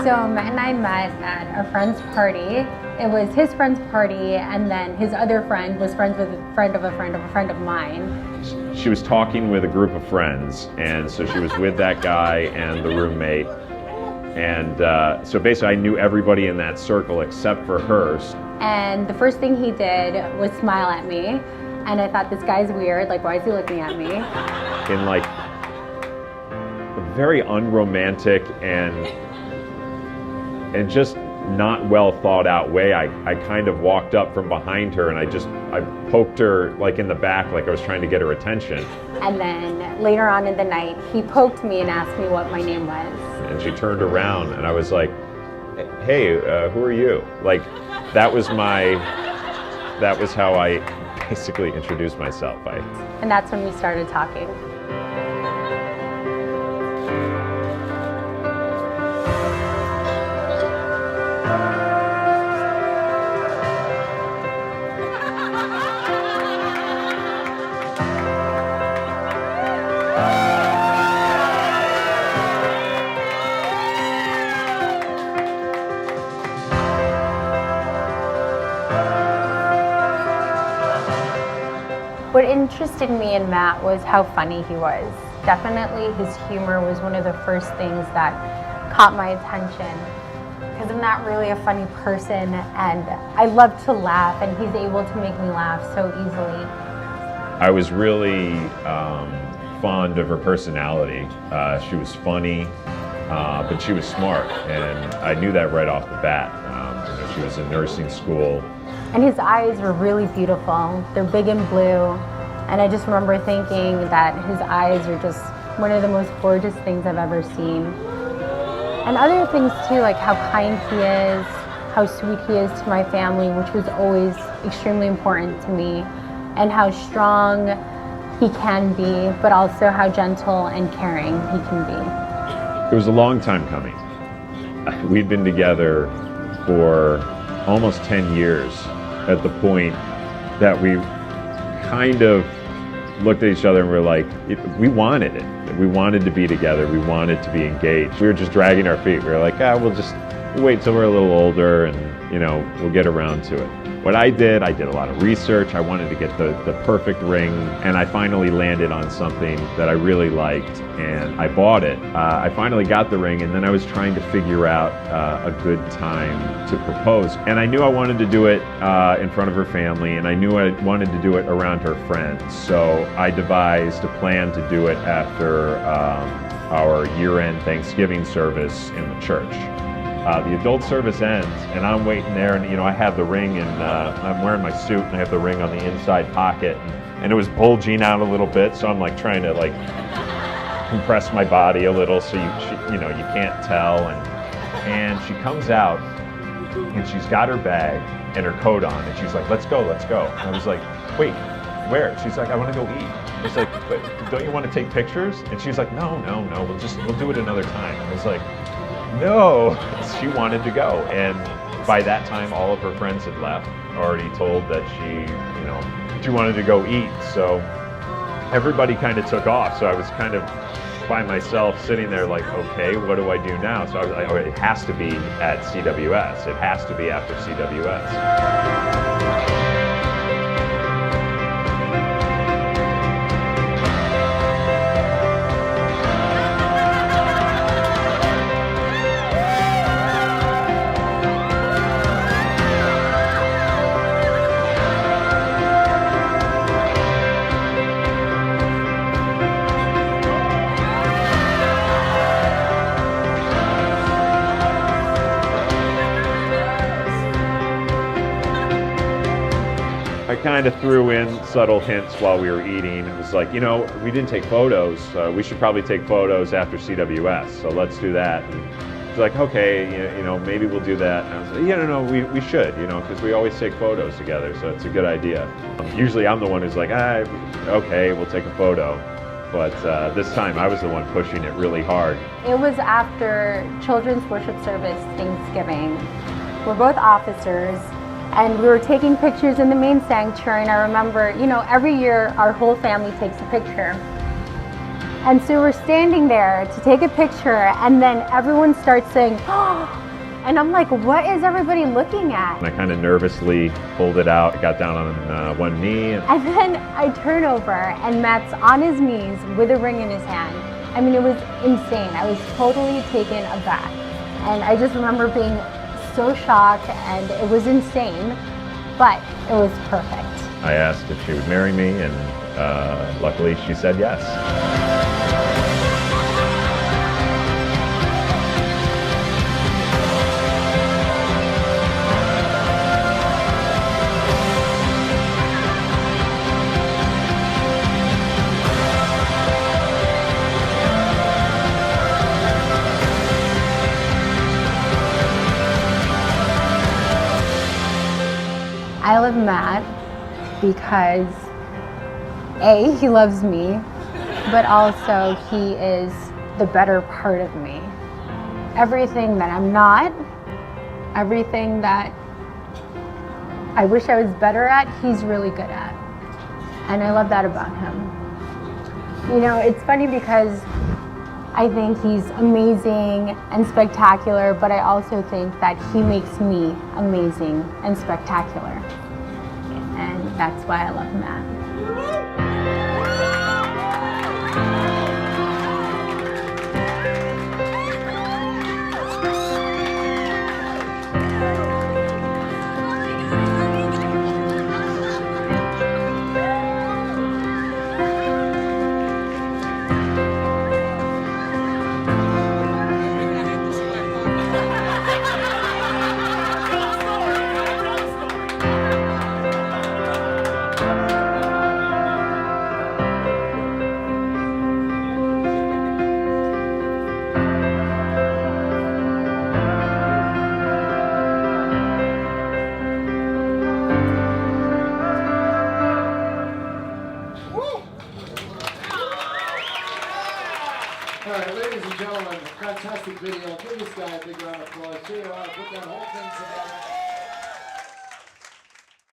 So Matt and I met at a friend's party. It was his friend's party, and then his other friend was friends with a friend of a friend of a friend of mine. She was talking with a group of friends, and so she was with that guy and the roommate. And so basically I knew everybody in that circle except for her. And the first thing he did was smile at me. And I thought, this guy's weird, like, why is he looking at me? In like a very unromantic and just not well thought out way, I kind of walked up from behind her and I poked her like in the back, like I was trying to get her attention. And then later on in the night, he poked me and asked me what my name was. And she turned around and I was like, hey, who are you? Like, that was how I basically introduced myself. And that's when we started talking. What interested me in Matt was how funny he was. Definitely his humor was one of the first things that caught my attention, because I'm not really a funny person and I love to laugh, and he's able to make me laugh so easily. I was really fond of her personality. She was funny, but she was smart, and I knew that right off the bat. She was in nursing school. And his eyes were really beautiful. They're big and blue. And I just remember thinking that his eyes are just one of the most gorgeous things I've ever seen. And other things too, like how kind he is, how sweet he is to my family, which was always extremely important to me, and how strong he can be, but also how gentle and caring he can be. It was a long time coming. We'd been together for almost 10 years at the point that we kind of looked at each other and were like, we wanted it. We wanted to be together. We wanted to be engaged. We were just dragging our feet. We were like, we'll wait till we're a little older and, we'll get around to it. What I did a lot of research. I wanted to get the perfect ring, and I finally landed on something that I really liked, and I bought it. I finally got the ring, and then I was trying to figure out a good time to propose. And I knew I wanted to do it in front of her family, and I knew I wanted to do it around her friends. So I devised a plan to do it after our year-end Thanksgiving service in the church. The adult service ends, and I'm waiting there, and I have the ring, and I'm wearing my suit, and I have the ring on the inside pocket, and it was bulging out a little bit, so I'm like trying to compress my body a little so you can't tell, and she comes out, and she's got her bag and her coat on, and she's like, let's go. And I was like, wait, where? She's like, I want to go eat. I was like, but don't you want to take pictures? And she's like, no, we'll do it another time. I was like, no, she wanted to go, and by that time all of her friends had left, already told that she wanted to go eat, so everybody kind of took off, so I was kind of by myself sitting there like, okay, what do I do now? So I was like, oh, it has to be at CWS, it has to be after CWS. I kind of threw in subtle hints while we were eating. It was like, we didn't take photos. We should probably take photos after CWS, so let's do that. And she's like, okay, maybe we'll do that. And I was like, yeah, no, we should, because we always take photos together, so it's a good idea. Usually I'm the one who's like, okay, we'll take a photo. But this time I was the one pushing it really hard. It was after children's worship service Thanksgiving. We're both officers, and we were taking pictures in the main sanctuary, and I remember, every year our whole family takes a picture. And so we're standing there to take a picture, and then everyone starts saying, oh, and I'm like, what is everybody looking at? And I kind of nervously pulled it out, got down on one knee. And then I turn over, and Matt's on his knees with a ring in his hand. I mean, it was insane. I was totally taken aback. And I just remember being so shocked, and it was insane, but it was perfect. I asked if she would marry me, and luckily she said yes. I love Matt because A, he loves me, but also he is the better part of me. Everything that I'm not, everything that I wish I was better at, he's really good at. And I love that about him. You know, it's funny because I think he's amazing and spectacular, but I also think that he makes me amazing and spectacular. And that's why I love Matt. All right, ladies and gentlemen, fantastic video. Give this guy a big round of applause. JayR, put that whole thing together.